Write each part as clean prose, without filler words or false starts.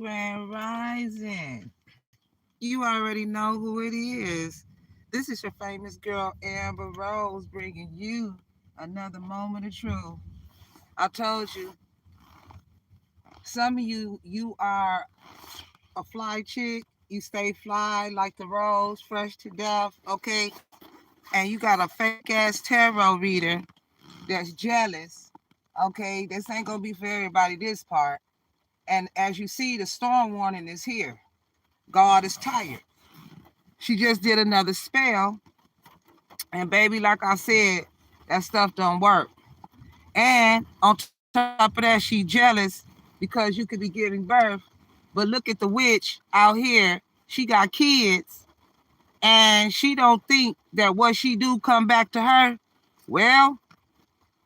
Grand Rising. You already know who it is. This is your famous girl, Amber Rose, bringing you another moment of truth. I told you, some of you are a fly chick. You stay fly like the rose, fresh to death, okay? And you got a fake ass tarot reader that's jealous, okay? This ain't gonna be for everybody, this part. And as you see, the storm warning is here. God is tired. She just did another spell, and baby, like I said, that stuff don't work. And on top of that, she jealous because you could be giving birth. But look at the witch out here. She got kids, and she don't think that what she do come back to her. Well,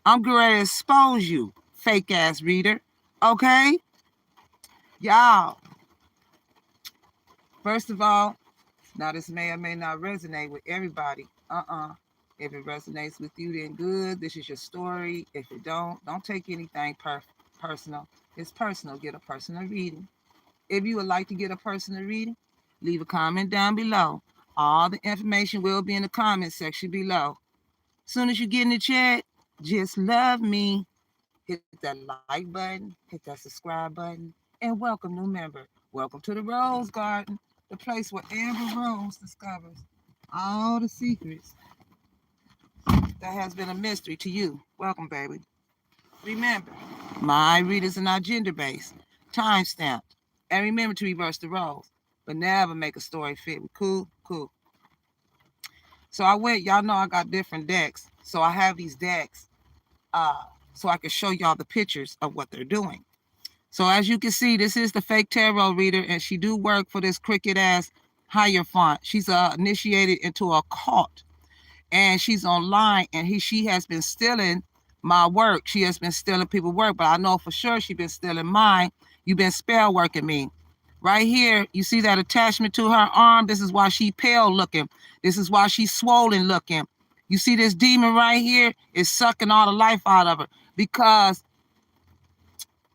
I'm going to expose you, fake ass reader. Okay, y'all. First of all, now this may or may not resonate with everybody. If it resonates with you, then good. This is your story. If it don't take anything personal. It's personal. Get a personal reading. If you would like to get a personal reading, leave a comment down below. All the information will be in the comment section below. Soon as you get in the chat, just love me. Hit that like button, hit that subscribe button, and welcome new member. Welcome to the Rose Garden, the place where Amber Rose discovers all the secrets that has been a mystery to you. Welcome, baby. Remember, my readers are not gender based, time stamped. And remember to reverse the roles, but never make a story fit with cool, cool. So I went, y'all know I got different decks. So I have these decks uh, so I can show y'all the pictures of what they're doing. So as you can see, this is the fake tarot reader, and she do work for this cricket ass Hierophant. She's initiated into a cult, and she's online, and she has been stealing my work. She has been stealing people's work, but I know for sure she's been stealing mine. You've been spell working me. Right here, you see that attachment to her arm? This is why she pale looking. This is why she's swollen looking. You see this demon right here is sucking all the life out of her because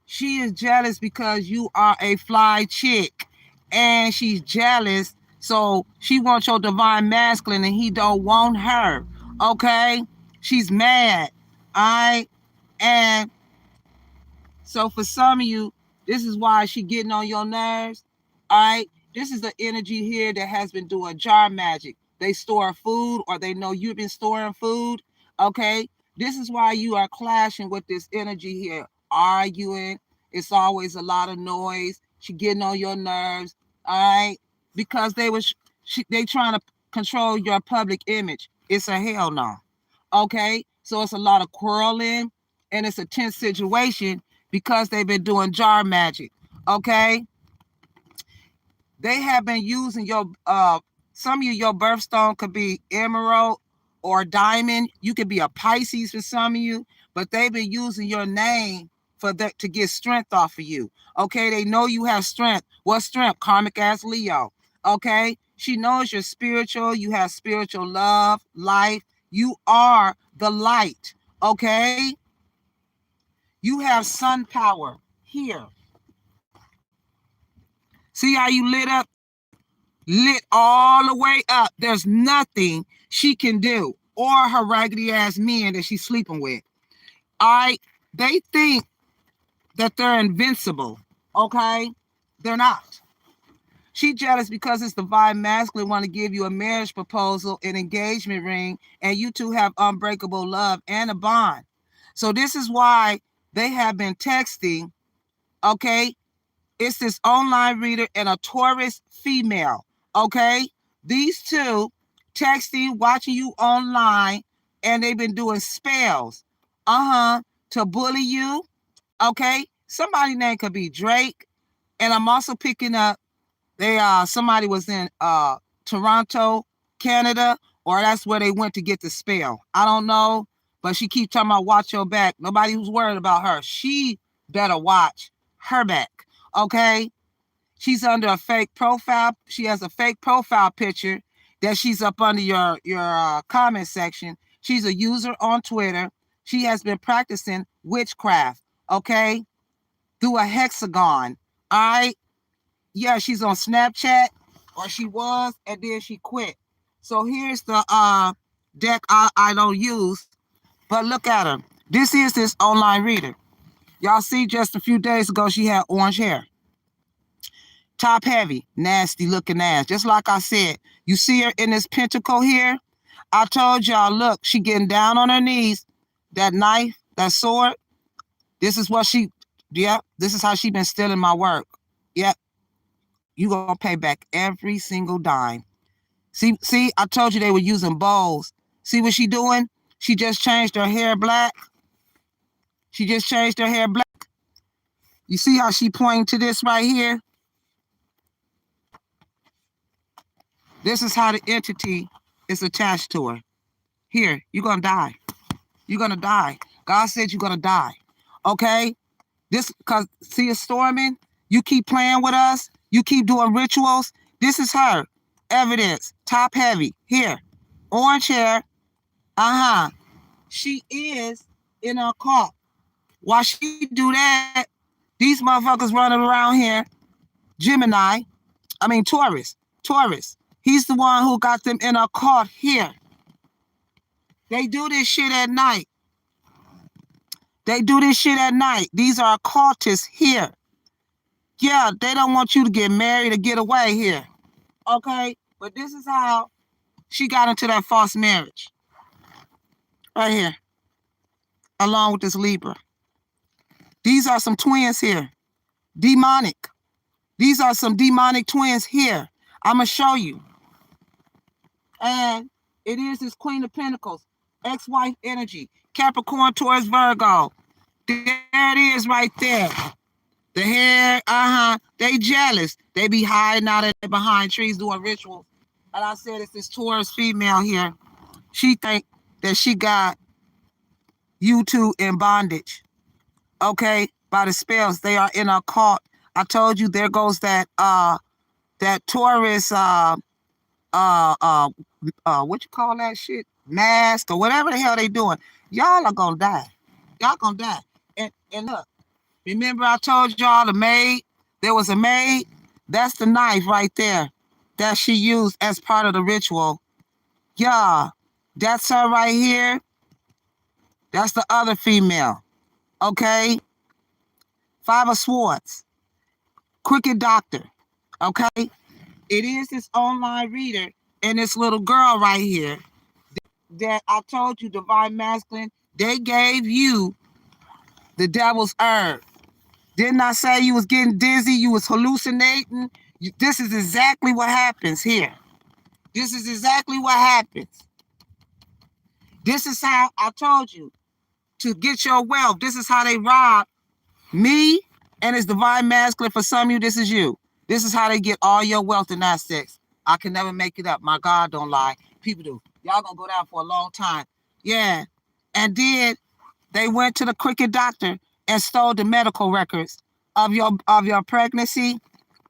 she is jealous because you are a fly chick, and she's jealous. So she wants your divine masculine and he don't want her. Okay? She's mad. All right? And so for some of you, this is why she getting on your nerves. All right? This is the energy here that has been doing jar magic. They store food, or they know you've been storing food. Okay? This is why you are clashing with this energy here, arguing. It's always a lot of noise. She getting on your nerves. All right? Because they trying to control your public image. It's a hell no. Okay? So it's a lot of quarreling, and it's a tense situation because they've been doing jar magic. Okay? They have been using some of your birthstone could be emerald or diamond. You could be a Pisces for some of you, but they've been using your name for that to get strength off of you. Okay, they know you have strength. What strength? Karmic ass Leo. Okay, she knows you're spiritual. You have spiritual love, life. You are the light. Okay, you have sun power here. See how you lit up? Lit all the way up. There's nothing she can do, or her raggedy ass men that she's sleeping with. All right, they think that they're invincible. Okay, they're not. She jealous because it's divine masculine want to give you a marriage proposal, an engagement ring, and you two have unbreakable love and a bond. So this is why they have been texting. Okay, it's this online reader and a Taurus female. Okay, these two texting, watching you online, and they've been doing spells. To bully you. Okay, somebody name could be Drake, and I'm also picking up somebody was in Toronto, Canada, or that's where they went to get the spell. I don't know, but she keeps talking about watch your back. Nobody who's worried about her. She better watch her back. Okay, she's under a fake profile. She has a fake profile picture that she's up under your comment section. She's a user on Twitter. She has been practicing witchcraft. Okay, through a hexagon. All right. Yeah, she's on Snapchat, or she was, and then she quit. So here's the deck I don't use, but look at her. This is this online reader. Y'all see, just a few days ago, she had orange hair. Top heavy, nasty looking ass. Just like I said, you see her in this pentacle here? I told y'all, look, she getting down on her knees. That knife, that sword, this is what she, yep, this is how she been stealing my work. Yep, you gonna pay back every single dime. See, I told you they were using bowls. See what she doing? She just changed her hair black. She just changed her hair black. You see how she pointing to this right here? This is how the entity is attached to her. Here, you're gonna die. You're gonna die. God said you're gonna die. Okay? This, cause see it's storming. You keep playing with us. You keep doing rituals. This is her. Evidence. Top heavy. Here. Orange hair. Uh-huh. She is in her car. While she do that, these motherfuckers running around here. Taurus. Taurus. He's the one who got them in a caught here. They do this shit at night. They do this shit at night. These are occultists here. Yeah, they don't want you to get married or get away here. Okay? But this is how she got into that false marriage. Right here. Along with this Libra. These are some twins here. Demonic. These are some demonic twins here. I'm going to show you. And it is this Queen of Pentacles. Ex-wife energy. Capricorn, Taurus, Virgo. There it is right there. The hair, they jealous. They be hiding out behind trees doing rituals. And I said it's this Taurus female here. She think that she got you two in bondage. Okay? By the spells. They are in a cult. I told you there goes that Taurus what you call that shit? Mask or whatever the hell they doing. Y'all are gonna die. Y'all gonna die. And look, remember I told y'all the maid? There was a maid. That's the knife right there that she used as part of the ritual. Yeah, that's her right here. That's the other female. Okay? Five of Swords. Crooked Doctor. Okay? It is this online reader and this little girl right here that I told you, Divine Masculine, they gave you the devil's herb. Didn't I say you was getting dizzy? You was hallucinating? This is exactly what happens here. This is exactly what happens. This is how I told you to get your wealth. This is how they rob me and it's Divine Masculine. For some of you, this is you. This is how they get all your wealth and assets. I can never make it up. My God don't lie. People do. Y'all gonna go down for a long time. Yeah. And then they went to the Crooked Doctor and stole the medical records of your pregnancy.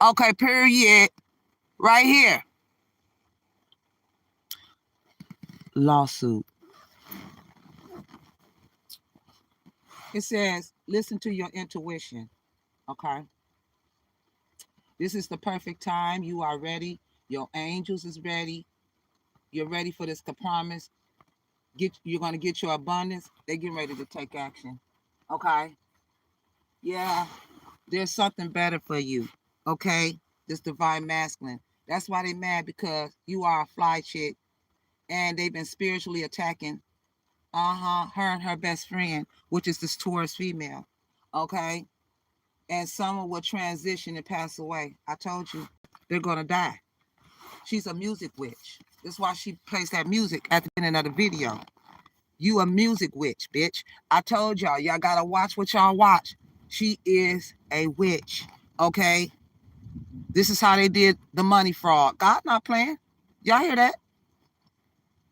Okay, period. Right here. Lawsuit. It says, listen to your intuition. Okay. This is the perfect time. You are ready. Your angels is ready. You're ready for this promise. You're gonna get your abundance. They getting ready to take action. Okay. Yeah. There's something better for you. Okay. This Divine Masculine. That's why they mad, because you are a fly chick and they've been spiritually attacking her and her best friend, which is this Taurus female. Okay. And someone will transition and pass away. I told you they're gonna die. She's a music witch. That's why she plays that music at the beginning of the video. You a music witch, bitch. I told y'all gotta watch what y'all watch. She is a witch. Okay. This is how they did the money fraud. God not playing. Y'all hear that?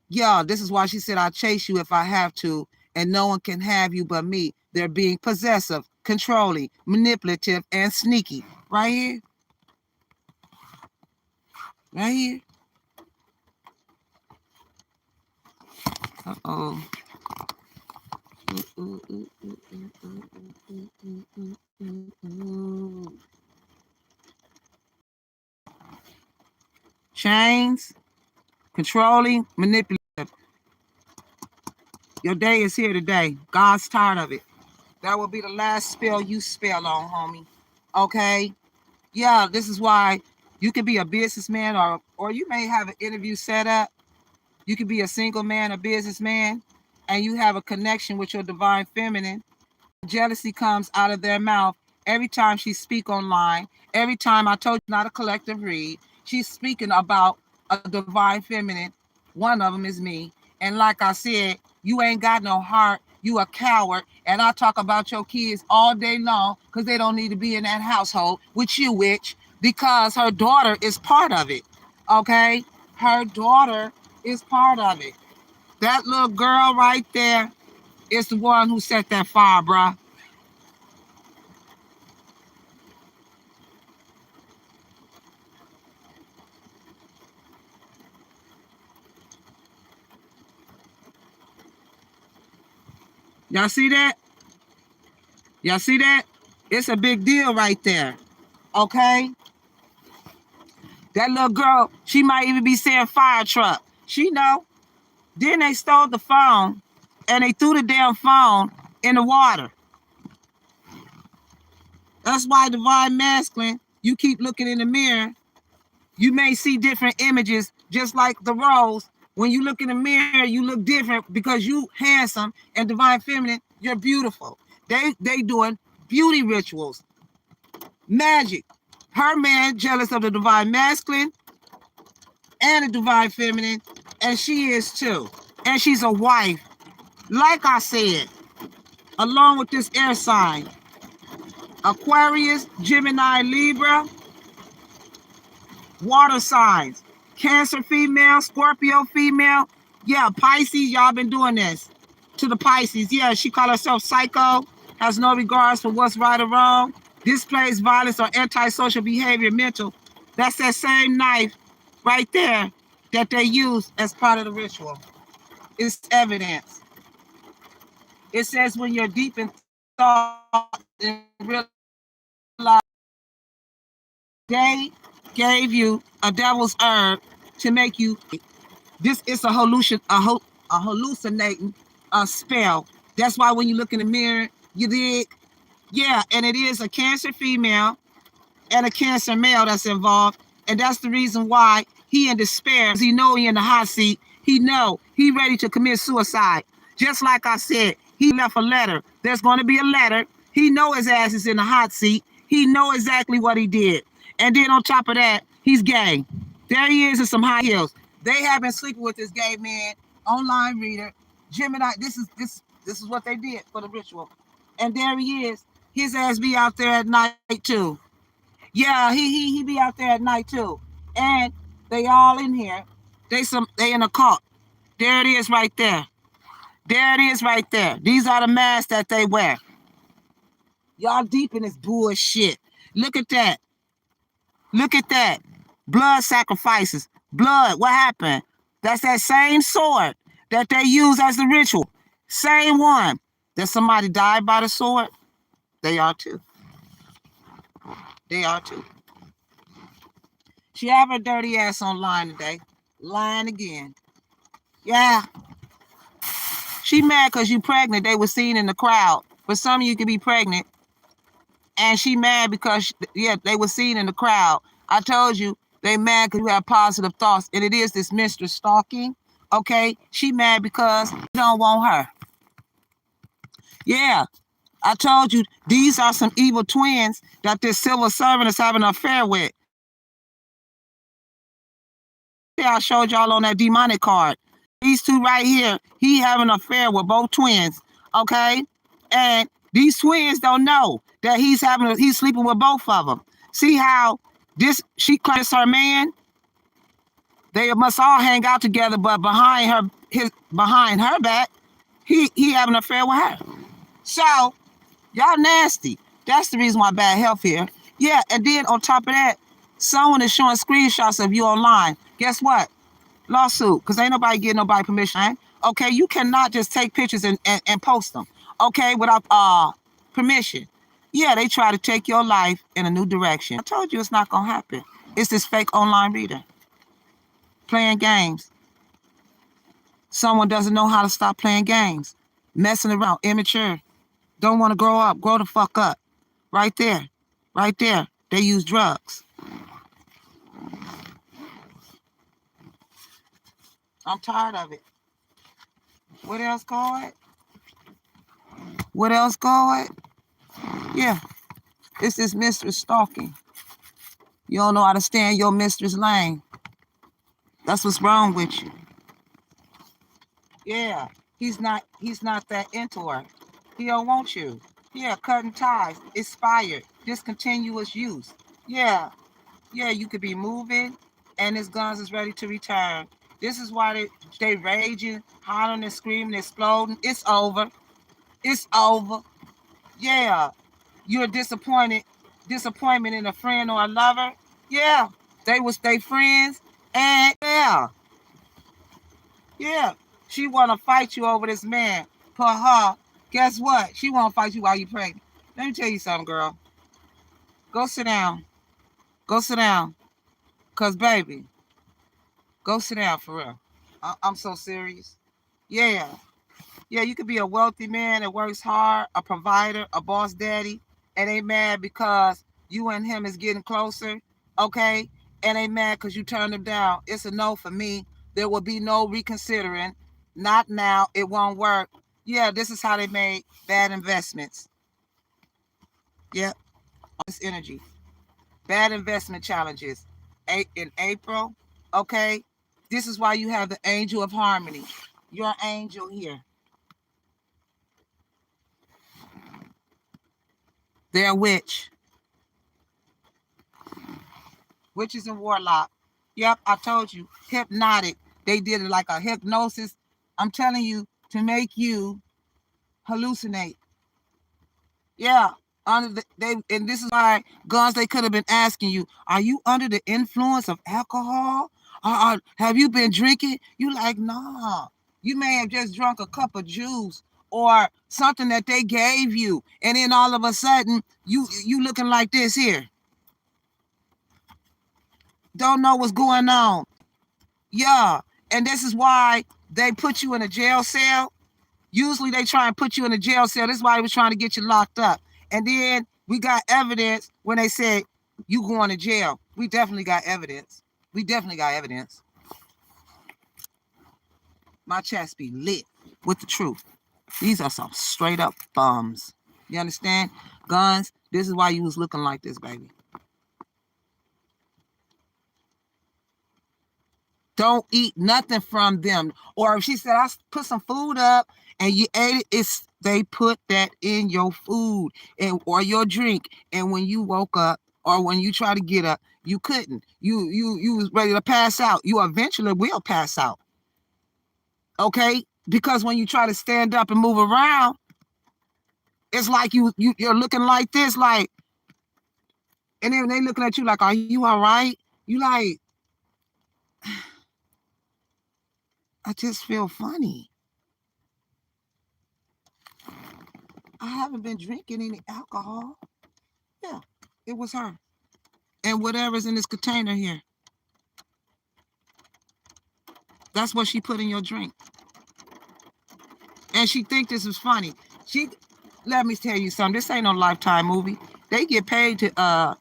Yeah, this is why she said, I'll chase you if I have to, and no one can have you but me. They're being possessive, controlling, manipulative, and sneaky. Right here. Right here. Uh-oh. chains, controlling, manipulative. Your day is here today. God's tired of it. That will be the last spell you spell on, homie. Okay? Yeah, this is why you can be a businessman or you may have an interview set up. You can be a single man, a businessman, and you have a connection with your divine feminine. Jealousy comes out of their mouth every time she speak online. Every time, I told you, not a collective read, she's speaking about a divine feminine. One of them is me. And like I said, you ain't got no heart. You a coward. And I talk about your kids all day long because they don't need to be in that household with you, witch, because her daughter is part of it. Okay? Her daughter is part of it. That little girl right there is the one who set that fire, bruh. Y'all see that? Y'all see that? It's a big deal right there. Okay? That little girl, she might even be saying fire truck. She know. Then they stole the phone and they threw the damn phone in the water. That's why divine masculine, you keep looking in the mirror. You may see different images, just like the rose. When you look in the mirror, you look different because you handsome, and divine feminine, you're beautiful. They doing beauty rituals, magic. Her man jealous of the divine masculine and the divine feminine, and she is too. And she's a wife. Like I said, along with this air sign, Aquarius, Gemini, Libra, water signs, Cancer female, Scorpio female. Yeah, Pisces, y'all been doing this to the Pisces. Yeah, she call herself psycho, has no regards for what's right or wrong, displays violence or antisocial behavior, mental. That's that same knife right there that they use as part of the ritual. It's evidence. It says when you're deep in thought and realize they gave you a devil's herb to make you. This is a hallucinating spell. That's why when you look in the mirror, you dig. Yeah, and it is a Cancer female and a Cancer male that's involved, and that's the reason why he in despair. He know he in the hot seat. He know he ready to commit suicide. Just like I said, he left a letter. There's going to be a letter. He know his ass is in the hot seat. He know exactly what he did. And then on top of that, he's gay. There he is in some high heels. They have been sleeping with this gay man, online reader, Gemini. This is what they did for the ritual. And there he is. His ass be out there at night too. Yeah, he be out there at night too. And they all in here. They in a cult. There it is right there. There it is right there. These are the masks that they wear. Y'all deep in this bullshit. Look at that. Look at that. Blood sacrifices. Blood. What happened? That's that same sword that they use as the ritual. Same one. That somebody died by the sword. They are too. They are too. She have her dirty ass online today. Lying again. Yeah. She mad because you pregnant. They were seen in the crowd. For some of you can be pregnant. And she mad because, yeah, they were seen in the crowd. I told you, they mad because you have positive thoughts. And it is this Mr. Stalking. Okay? She mad because you don't want her. Yeah. I told you, these are some evil twins that this civil servant is having an affair with. Yeah, I showed y'all on that demonic card. These two right here, he having an affair with both twins, okay? And these twins don't know that he's sleeping with both of them. See how she claims her man? They must all hang out together, but behind her back, he having an affair with her. So y'all nasty. That's the reason why bad health here. Yeah, and then on top of that, someone is showing screenshots of you online. Guess what? Lawsuit, because ain't nobody getting nobody permission. Right? Okay, you cannot just take pictures and post them, okay, without permission. Yeah, they try to take your life in a new direction. I told you it's not going to happen. It's this fake online reader. Playing games. Someone doesn't know how to stop playing games. Messing around, immature. Don't want to grow up. Grow the fuck up. Right there. Right there. They use drugs. I'm tired of it. What else call it? What else call it? Yeah. It's this mistress stalking. You don't know how to stay in your mistress lane. That's what's wrong with you. Yeah. He's not that into her. He don't want you. Yeah, cutting ties, expired, discontinuous use. Yeah. Yeah, you could be moving and his guns is ready to return. This is why they raging, hollering and screaming, exploding. It's over. It's over. Yeah. You're disappointment in a friend or a lover. Yeah. They was they friends. And yeah. She wanna fight you over this man. For her, guess what? She wanna fight you while you pregnant. Let me tell you something, girl. Go sit down. Go sit down. Cause baby, go sit down for real. I'm so serious. Yeah. Yeah, you could be a wealthy man that works hard, a provider, a boss daddy, and they mad because you and him is getting closer, okay? And they mad because you turned them down. It's a no for me. There will be no reconsidering. Not now. It won't work. Yeah, this is how they made bad investments. Yeah, this energy. Bad investment challenges. In April, okay? This is why you have the angel of harmony. Your angel here. They're a witch. Witches and warlock. Yep, I told you. Hypnotic. They did it like a hypnosis. I'm telling you, to make you hallucinate. Yeah. And this is why guns they could have been asking you, are you under the influence of alcohol? Or have you been drinking? You like, nah. You may have just drunk a cup of juice or something that they gave you. And then all of a sudden, you looking like this here. Don't know what's going on. Yeah. And this is why they put you in a jail cell. Usually they try and put you in a jail cell. This is why they was trying to get you locked up. And then we got evidence when they said you going to jail. We definitely got evidence. We definitely got evidence. My chest be lit with the truth. These are some straight up bums. You understand? Guns, this is why you was looking like this, baby. Don't eat nothing from them. Or if she said, I put some food up and you ate it, they put that in your food or your drink. And when you woke up or when you try to get up, you couldn't. You was ready to pass out. You eventually will pass out. Okay? Because when you try to stand up and move around, it's like you're looking like this, like, and then they looking at you like, are you all right? You like, I just feel funny. I haven't been drinking any alcohol. Yeah, it was her. And whatever's in this container here, that's what she put in your drink. And she think this is funny. Let me tell you something. This ain't no Lifetime movie. They get paid to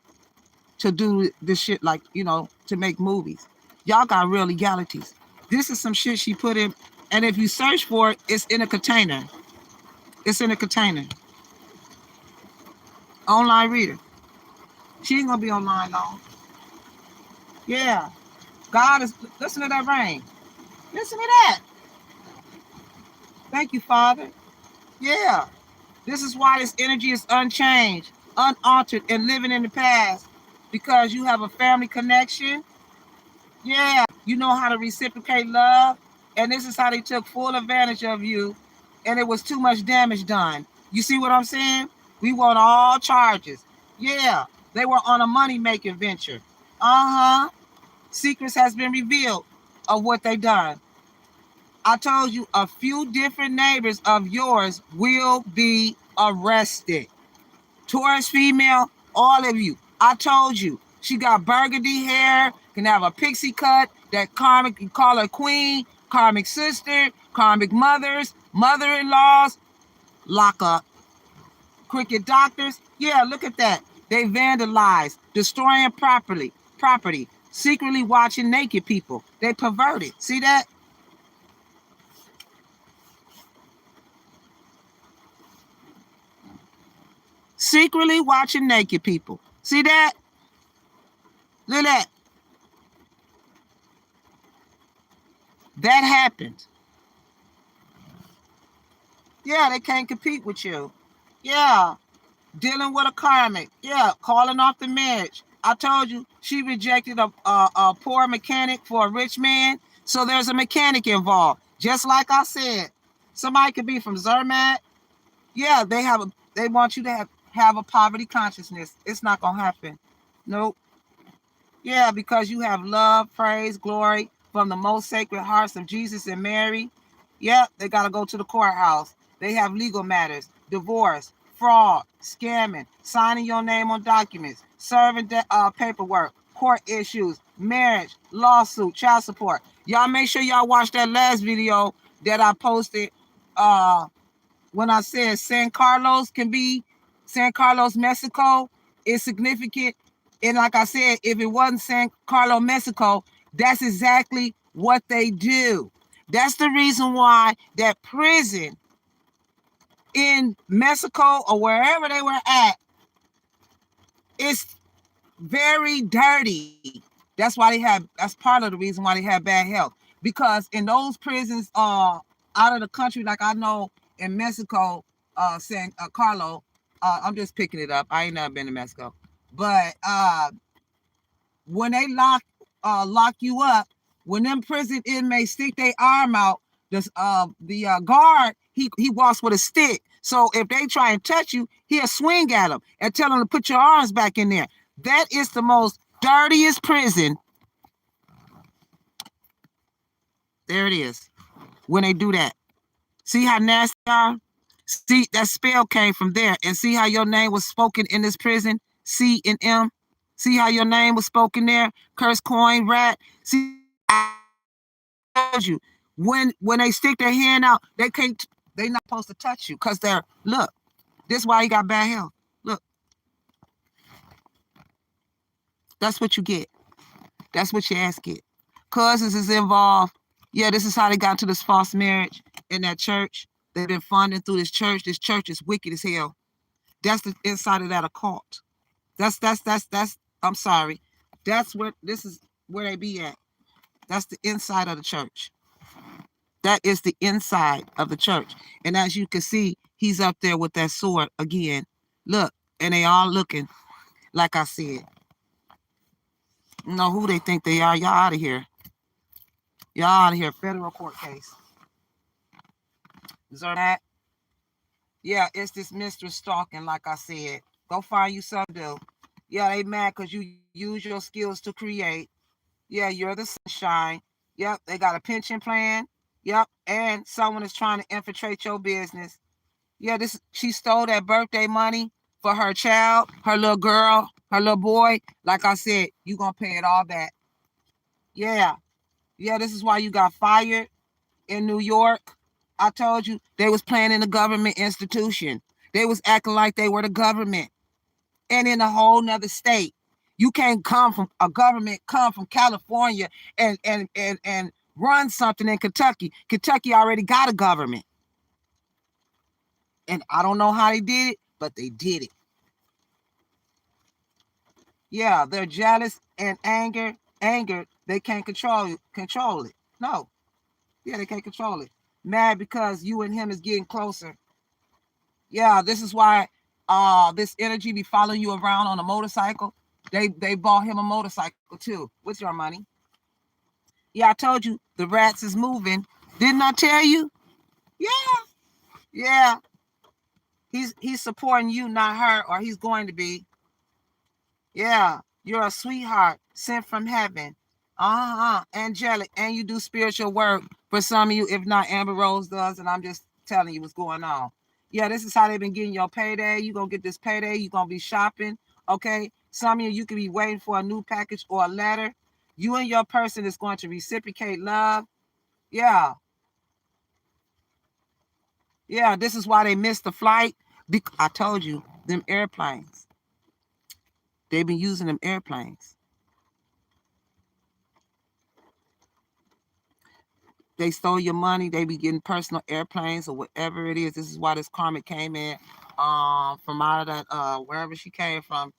do this shit, like, to make movies. Y'all got real legalities. This is some shit she put in, and if you search for it, it's in a container. It's in a container. Online reader. She ain't gonna be online long. Yeah. God is, listen to that rain. Listen to that. Thank you, Father. Yeah. This is why this energy is unchanged, unaltered, and living in the past. Because you have a family connection. Yeah. You know how to reciprocate love. And this is how they took full advantage of you. And it was too much damage done. You see what I'm saying? We want all charges. Yeah. They were on a money-making venture. Uh-huh. Secrets has been revealed of what they done. I told you a few different neighbors of yours will be arrested. Taurus female, all of you. I told you. She got burgundy hair, can have a pixie cut, that karmic, you call her queen, karmic sister, karmic mothers, mother-in-laws, lock up. Crooked doctors, yeah, look at that. They vandalize, destroying property, secretly watching naked people. They perverted. See that? Secretly watching naked people. See that? Look at that. That happened. Yeah, they can't compete with you. Yeah, dealing with a karmic. Yeah, calling off the marriage. I told you she rejected a poor mechanic for a rich man. So there's a mechanic involved. Just like I said, somebody could be from Zermatt. Yeah, they want you to have a poverty consciousness. It's not gonna happen. Nope. Yeah, because you have love, praise, glory from the most sacred hearts of Jesus and Mary. Yep, they got to go to the courthouse. They have legal matters, divorce, fraud, scamming, signing your name on documents, serving paperwork, court issues, marriage, lawsuit, child support. Y'all make sure y'all watch that last video that I posted when I said San Carlos, Mexico is significant. And like I said, if it wasn't San Carlos, Mexico, that's exactly what they do. That's the reason why that prison in Mexico or wherever they were at is very dirty. That's part of the reason why they have bad health. Because in those prisons out of the country, like I know in Mexico, San Carlos, I'm just picking it up. I ain't never been to Mexico. But when they lock you up, when them prison inmates stick their arm out, the guard he walks with a stick. So if they try and touch you, he'll swing at them and tell them to put your arms back in there. That is the most dirtiest prison. There it is. When they do that, see how nasty they are. See that spell came from there, and see how your name was spoken in this prison. C and M. See how your name was spoken there. Curse coin rat. See, I told you when they stick their hand out, they can't. They not supposed to touch you because they're look. This is why you got bad health. Look, that's what you get. That's what your ass get. Cousins is involved. Yeah, this is how they got into this false marriage in that church. They've been funding through this church. This church is wicked as hell. That's the inside of that occult. That's. I'm sorry. That's where this is where they be at. That's the inside of the church. That is the inside of the church. And as you can see, he's up there with that sword again. Look, and they all looking, like I said. You know who they think they are. Y'all out of here. Y'all out of here. Federal court case. Zermatt. Yeah, it's this Mr. Stalking, like I said. Go find you something to do. Yeah, they mad because you use your skills to create. Yeah, you're the sunshine. Yep, they got a pension plan. Yep, and someone is trying to infiltrate your business. Yeah, she stole that birthday money for her child, her little girl, her little boy. Like I said, you gonna pay it all back. Yeah, yeah, this is why you got fired in New York. I told you they was playing in a government institution. They was acting like they were the government and in a whole nother state. You can't come from California and run something in Kentucky. Kentucky already got a government. And I don't know how they did it, but they did it. Yeah, they're jealous and angered. They can't control it. No. Yeah, they can't control it. Mad because you and him is getting closer. Yeah, this is why this energy be following you around on a motorcycle. They bought him a motorcycle too. With your money. Yeah, I told you the rats is moving. Didn't I tell you? Yeah. Yeah. He's supporting you, not her, or he's going to be. Yeah. You're a sweetheart sent from heaven. Angelic. And you do spiritual work for some of you, if not Amber Rose does, and I'm just telling you what's going on. Yeah, this is how they've been getting your payday. You're gonna get this payday, you're gonna be shopping. Okay. Some of you could be waiting for a new package or a letter. You and your person is going to reciprocate love. Yeah. Yeah, this is why they missed the flight. I told you, them airplanes. They've been using them airplanes. They stole your money. They be getting personal airplanes or whatever it is. This is why this karmic came in from out of that wherever she came from,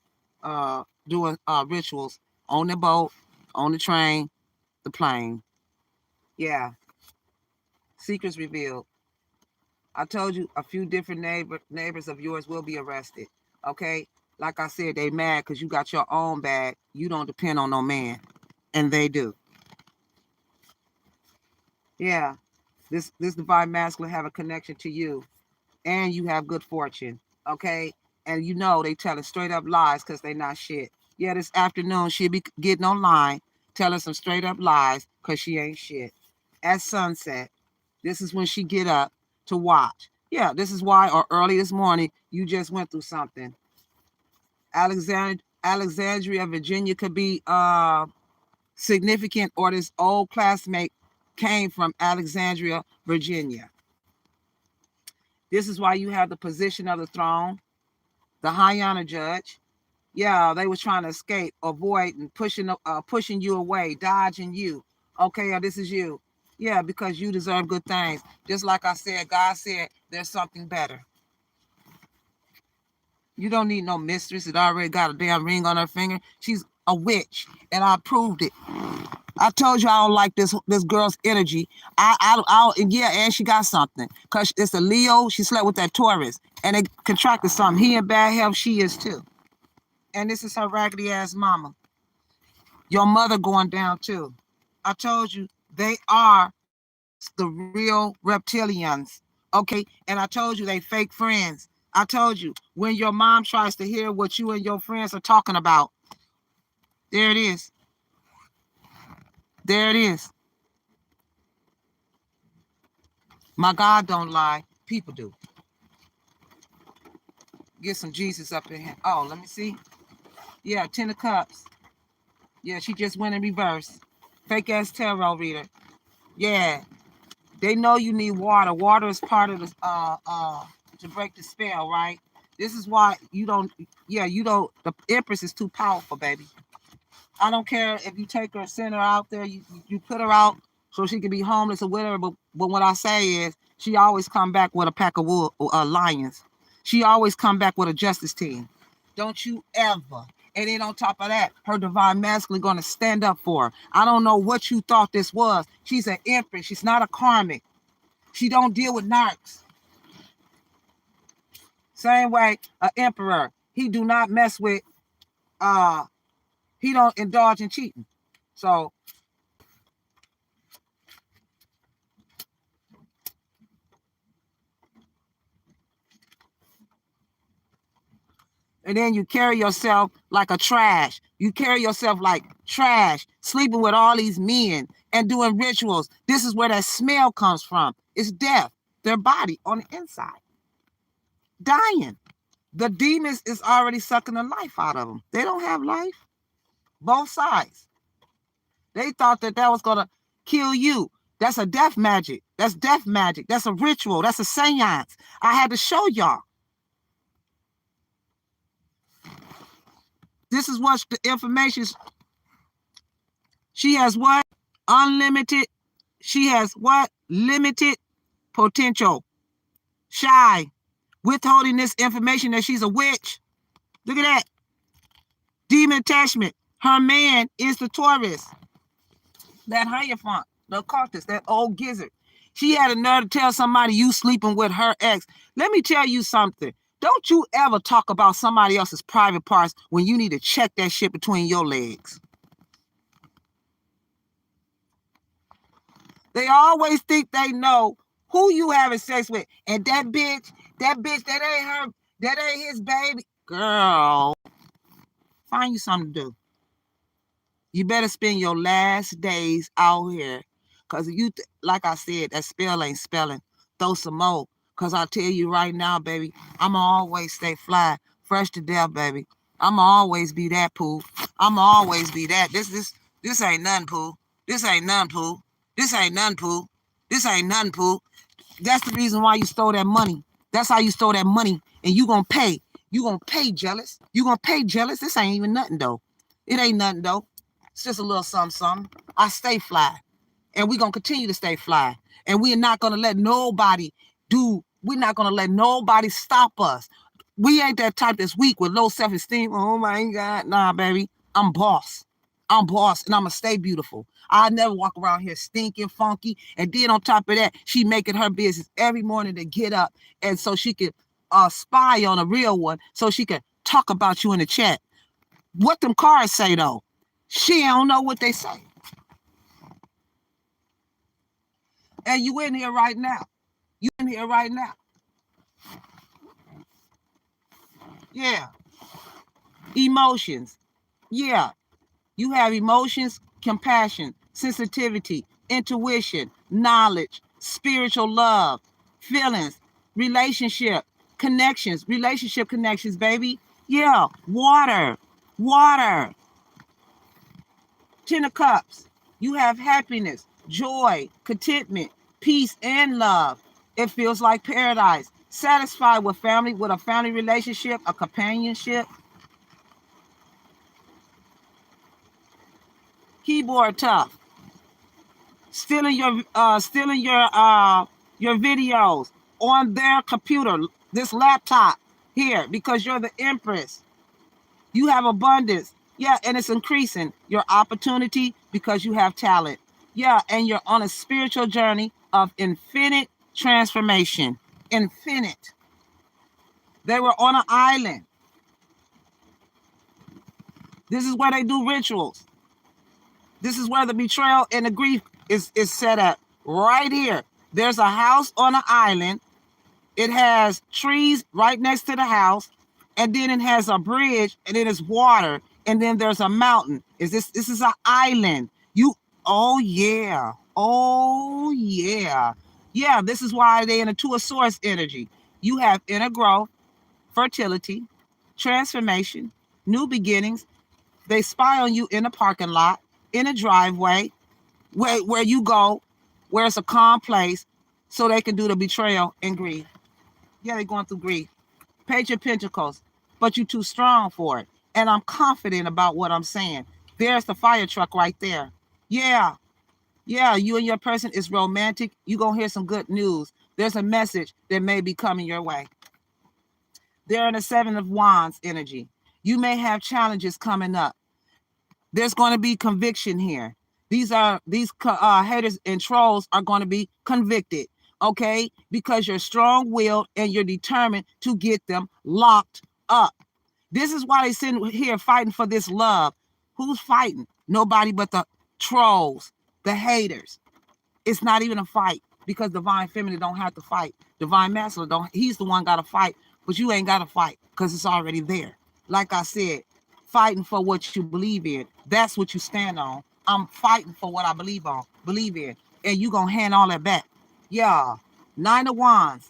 doing rituals on the boat, on the train, the plane. Yeah. Secrets revealed. I told you a few different neighbors of yours will be arrested. Okay? Like I said, they mad because you got your own bag. You don't depend on no man. And they do. Yeah. This divine masculine have a connection to you. And you have good fortune. Okay? And you know they telling straight up lies because they not shit. Yeah, this afternoon she'll be getting online telling some straight up lies because she ain't shit. At sunset, this is when she get up to watch. Yeah, this is why, or early this morning, you just went through something. Alexandria, Virginia could be significant, or this old classmate came from Alexandria, Virginia. This is why you have the position of the throne, the high honor judge. Yeah, they was trying to escape, avoid, and pushing you away, dodging you. Okay, this is you. Yeah, because you deserve good things. Just like I said, God said there's something better. You don't need no mistress that already got a damn ring on her finger. She's a witch, and I proved it. I told you I don't like this girl's energy. Yeah, and she got something. Because it's a Leo. She slept with that Taurus, and they contracted something. He in bad health. She is too. And this is her raggedy ass mama. Your mother going down too. I told you they are the real reptilians. Okay. And I told you they fake friends. I told you when your mom tries to hear what you and your friends are talking about, there it is. There it is. My God don't lie. People do. Get some Jesus up in here. Oh, let me see. Yeah, 10 of Cups. Yeah, she just went in reverse. Fake ass tarot reader. Yeah. They know you need water. Water is part of the to break the spell, right? This is why you don't. Yeah, you don't. The Empress is too powerful, baby. I don't care if you take her, send her out there. You put her out so she can be homeless or whatever. But what I say is, she always come back with a pack of lions. She always come back with a justice team. Don't you ever. And then on top of that, her divine masculine going to stand up for her. I don't know what you thought this was. She's an empress. She's not a karmic. She don't deal with narcs. Same way, an emperor. He do not mess with, he don't indulge in cheating. So, and then you carry yourself like a trash. You carry yourself like trash, sleeping with all these men and doing rituals. This is where that smell comes from. It's death. Their body on the inside. Dying. The demons is already sucking the life out of them. They don't have life. Both sides. They thought that was going to kill you. That's a death magic. That's death magic. That's a ritual. That's a seance. I had to show y'all. This is what the information is. She has what? Unlimited. She has what? Limited potential. Shy. Withholding this information that she's a witch. Look at that. Demon attachment. Her man is the Taurus. That Hierophant, the occultist, that old gizzard. She had a nerve to tell somebody you sleeping with her ex. Let me tell you something. Don't you ever talk about somebody else's private parts when you need to check that shit between your legs. They always think they know who you having sex with. And that bitch, that ain't her, that ain't his baby. Girl, find you something to do. You better spend your last days out here. Because like I said, that spell ain't spelling. Throw some more. Because I'll tell you right now, baby, I'm going to always stay fly. Fresh to death, baby. I'ma always be that, Pooh. I'ma always be that. This ain't none, Pooh. This ain't none, Pooh. This ain't none, Pooh. This ain't none, Pooh. That's the reason why you stole that money. That's how you stole that money. And you gonna pay. You gonna pay, jealous. You gonna pay, jealous. This ain't even nothing though. It ain't nothing though. It's just a little something, something. I stay fly. And we're gonna continue to stay fly. And we're not gonna let nobody we're not gonna let nobody stop us. We ain't that type that's weak with low self-esteem. Oh my God. Nah, baby. I'm boss. I'm boss and I'm gonna stay beautiful. I never walk around here stinking, funky. And then on top of that, she making her business every morning to get up and so she can spy on a real one so she can talk about you in the chat. What them cards say though? She don't know what they say. And you in here right now. You in here right now. Yeah. Emotions. Yeah. You have emotions, compassion, sensitivity, intuition, knowledge, spiritual love, feelings, relationship connections, baby. Yeah. Water. 10 of Cups. You have happiness, joy, contentment, peace, and love. It feels like paradise. Satisfied with a family relationship, a companionship. Keyboard tough. Stealing your videos on their computer, this laptop here, because you're the empress. You have abundance. Yeah, and it's increasing your opportunity because you have talent. Yeah, and you're on a spiritual journey of infinite transformation. Infinite. They were on an island. This is where they do rituals. This is where the betrayal and the grief is set at. Right here. There's a house on an island. It has trees right next to the house. And then it has a bridge, and then it's water, and then there's a mountain. This is an island. Oh yeah. Yeah, this is why they in a two of swords energy. You have inner growth, fertility, transformation, new beginnings. They spy on you in a parking lot, in a driveway, where you go, where it's a calm place, so they can do the betrayal and grief. Yeah, they're going through grief. Page of Pentacles, but you're too strong for it. And I'm confident about what I'm saying. There's the fire truck right there. Yeah, you and your person is romantic. You're going to hear some good news. There's a message that may be coming your way. They're in the Seven of Wands energy. You may have challenges coming up. There's going to be conviction here. These haters and trolls are going to be convicted, okay? Because you're strong-willed and you're determined to get them locked up. This is why they sit here fighting for this love. Who's fighting? Nobody but the trolls, the haters. It's not even a fight because Divine Feminine don't have to fight. Divine Masculine don't. He's the one got to fight, but you ain't got to fight because it's already there. Like I said, fighting for what you believe in. That's what you stand on. I'm fighting for what I believe in. And you going to hand all that back. Yeah. 9 of Wands.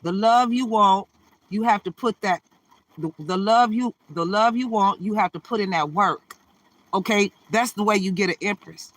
The love you want, you have to put that, the love you want, you have to put in that work. Okay? That's the way you get an empress.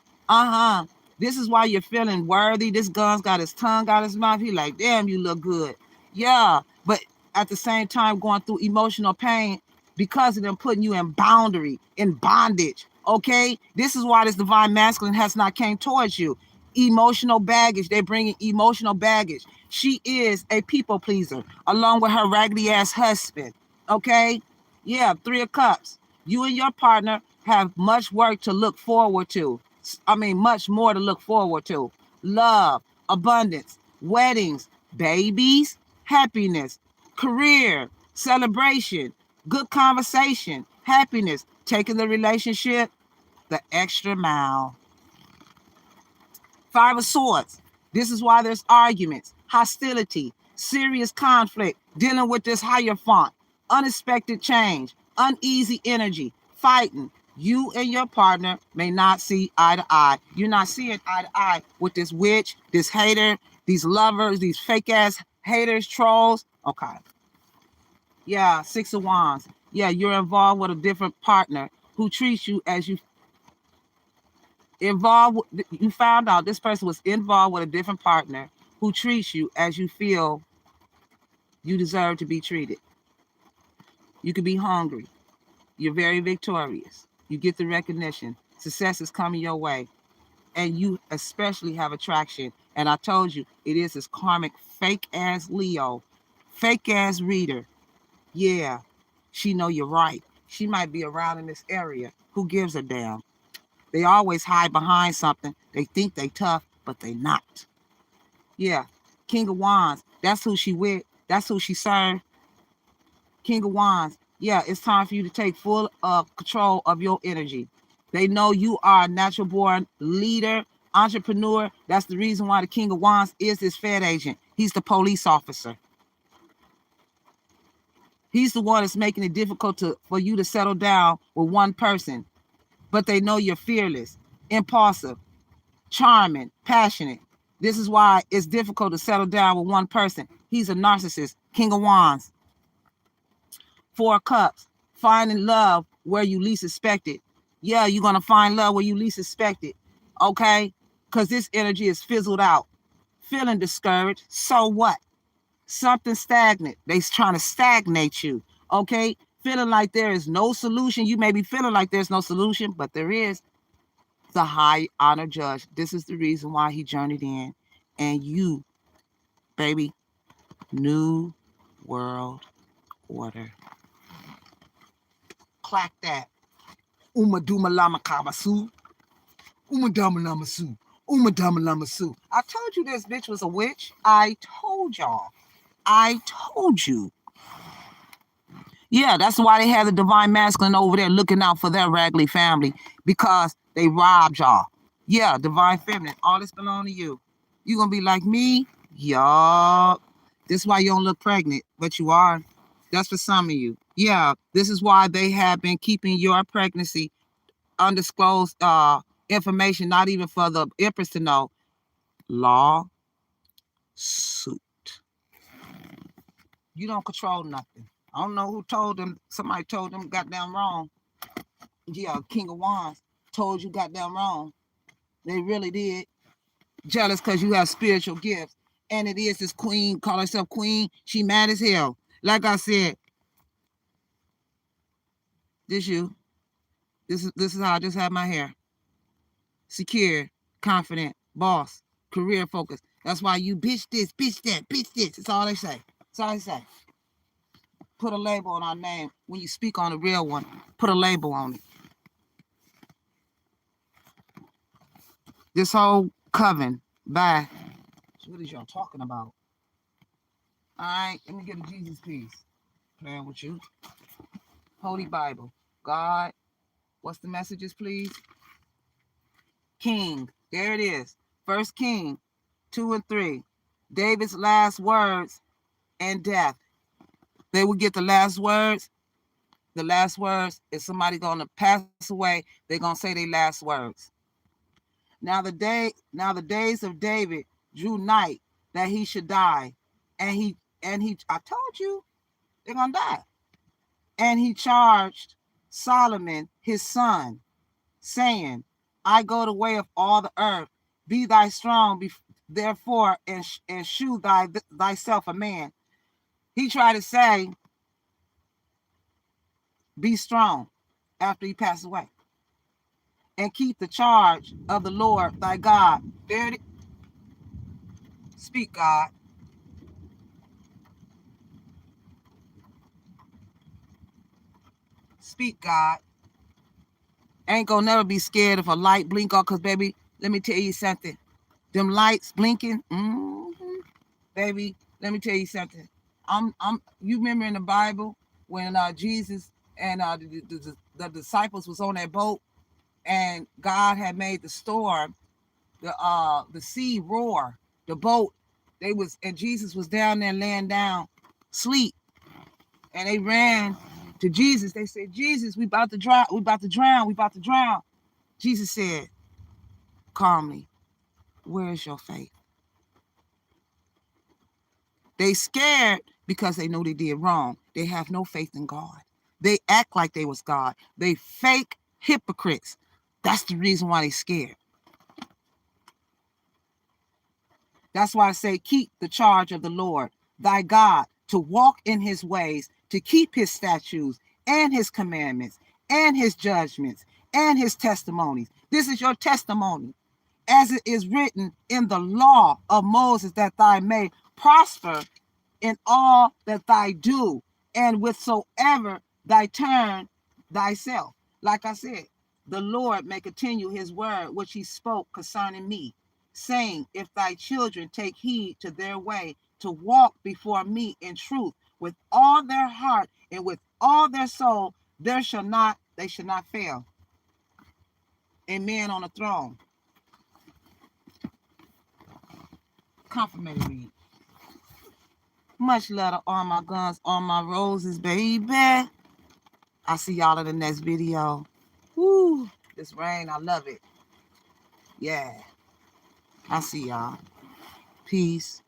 This is why you're feeling worthy. This gun's got his tongue out his mouth. He like, damn, you look good. Yeah. But at the same time going through emotional pain because of them putting you in bondage. Okay? This is why this Divine Masculine has not came towards you. Emotional baggage. They're bringing emotional baggage. She is a people pleaser along with her raggedy ass husband. Okay? Yeah, 3 of Cups. You and your partner have much work to look forward to. Much more to look forward to. Love, abundance, weddings, babies, happiness, career, celebration, good conversation, happiness, taking the relationship the extra mile. 5 of Swords. This is why there's arguments, hostility, serious conflict, dealing with this Hierophant, unexpected change, uneasy energy, fighting. You and your partner may not see eye to eye. You're not seeing eye to eye with this witch, this hater, these lovers, these fake ass haters, trolls. Okay. Yeah, 6 of Wands. Yeah, you're involved with a different partner who treats you as you you found out this person was involved with a different partner who treats you as you feel you deserve to be treated. You could be hungry. You're very victorious. You get the recognition. Success is coming your way. And you especially have attraction. And I told you, it is this karmic fake ass Leo, fake ass reader. Yeah, she know you're right. She might be around in this area. Who gives a damn? They always hide behind something. They think they tough, but they not. Yeah, King of Wands. That's who she with. That's who she served. King of Wands. Yeah, it's time for you to take full control of your energy. They know you are a natural born leader, entrepreneur. That's the reason why the King of Wands is this Fed agent. He's the police officer. He's the one that's making it difficult for you to settle down with one person. But they know you're fearless, impulsive, charming, passionate. This is why it's difficult to settle down with one person. He's a narcissist. King of Wands. Four of Cups. Finding love where you least expect it. Yeah, you're going to find love where you least expect it. Okay? Because this energy is fizzled out. Feeling discouraged. So what? Something stagnant. They're trying to stagnate you. Okay? Feeling like there is no solution. You may be feeling like there's no solution, but there is. The high honor judge. This is the reason why he journeyed in. And you, baby, new world order. Clack that. Uma duma lama kabasu. Uma dama lama su. Uma dama lama su. I told you this bitch was a witch. I told y'all. I told you. Yeah, that's why they have the divine masculine over there looking out for their raggedy family, because they robbed y'all. Yeah, divine feminine. All this belong to you. You gonna be like me? Yup. This is why you don't look pregnant, but you are. That's for some of you. Yeah, this is why they have been keeping your pregnancy undisclosed information, not even for the empress to know. Law suit. You don't control nothing. I don't know who told them. Somebody told them goddamn wrong. Yeah, King of Wands told you goddamn wrong. They really did. Jealous because you have spiritual gifts. And it is this queen, call herself queen. She mad as hell. Like I said, this you. This is how I just had my hair. Secure, confident, boss, career focus. That's why you bitch this, bitch that, bitch this. That's all they say. That's all they say. Put a label on our name. When you speak on the real one, put a label on it. This whole coven, bye. What is y'all talking about? All right, let me get a Jesus piece. Playing with you. Holy Bible. God, what's the messages, please? King. There it is. First King 2 and 3. David's last words and death. They will get the last words. The last words is somebody gonna pass away. They're gonna say their last words. Now the days of David drew nigh that he should die. And he I told you they're gonna die. And he charged Solomon his son, saying, I go the way of all the earth. Be thy strong, therefore, and shew thyself a man. He tried to say, be strong after he passed away. And keep the charge of the Lord thy God. There it is. Speak, God. Speak, God. Ain't gonna never be scared if a light blink off, because, baby, let me tell you something. Them lights blinking, baby, let me tell you something. You remember in the Bible when Jesus and the disciples was on that boat, and God had made the storm, the sea roar, the boat, and Jesus was down there laying down, sleep, and they ran to Jesus. They said, Jesus, we about to drown, we about to drown, we about to drown. Jesus said, calmly, where is your faith? They scared because they know they did wrong. They have no faith in God. They act like they was God. They fake hypocrites. That's the reason why they scared. That's why I say keep the charge of the Lord, thy God, to walk in his ways, to keep his statutes and his commandments and his judgments and his testimonies. This is your testimony. As it is written in the law of Moses, that thou may prosper in all that thou do, and whatsoever thy turn thyself. Like I said, the Lord may continue his word which he spoke concerning me, saying, if thy children take heed to their way, to walk before me in truth with all their heart and with all their soul, they shall not fail. Amen on the throne. Confirmation read. Much love to all my guns, all my roses, baby. I'll see y'all in the next video. Woo, this rain, I love it. Yeah. I'll see y'all. Peace.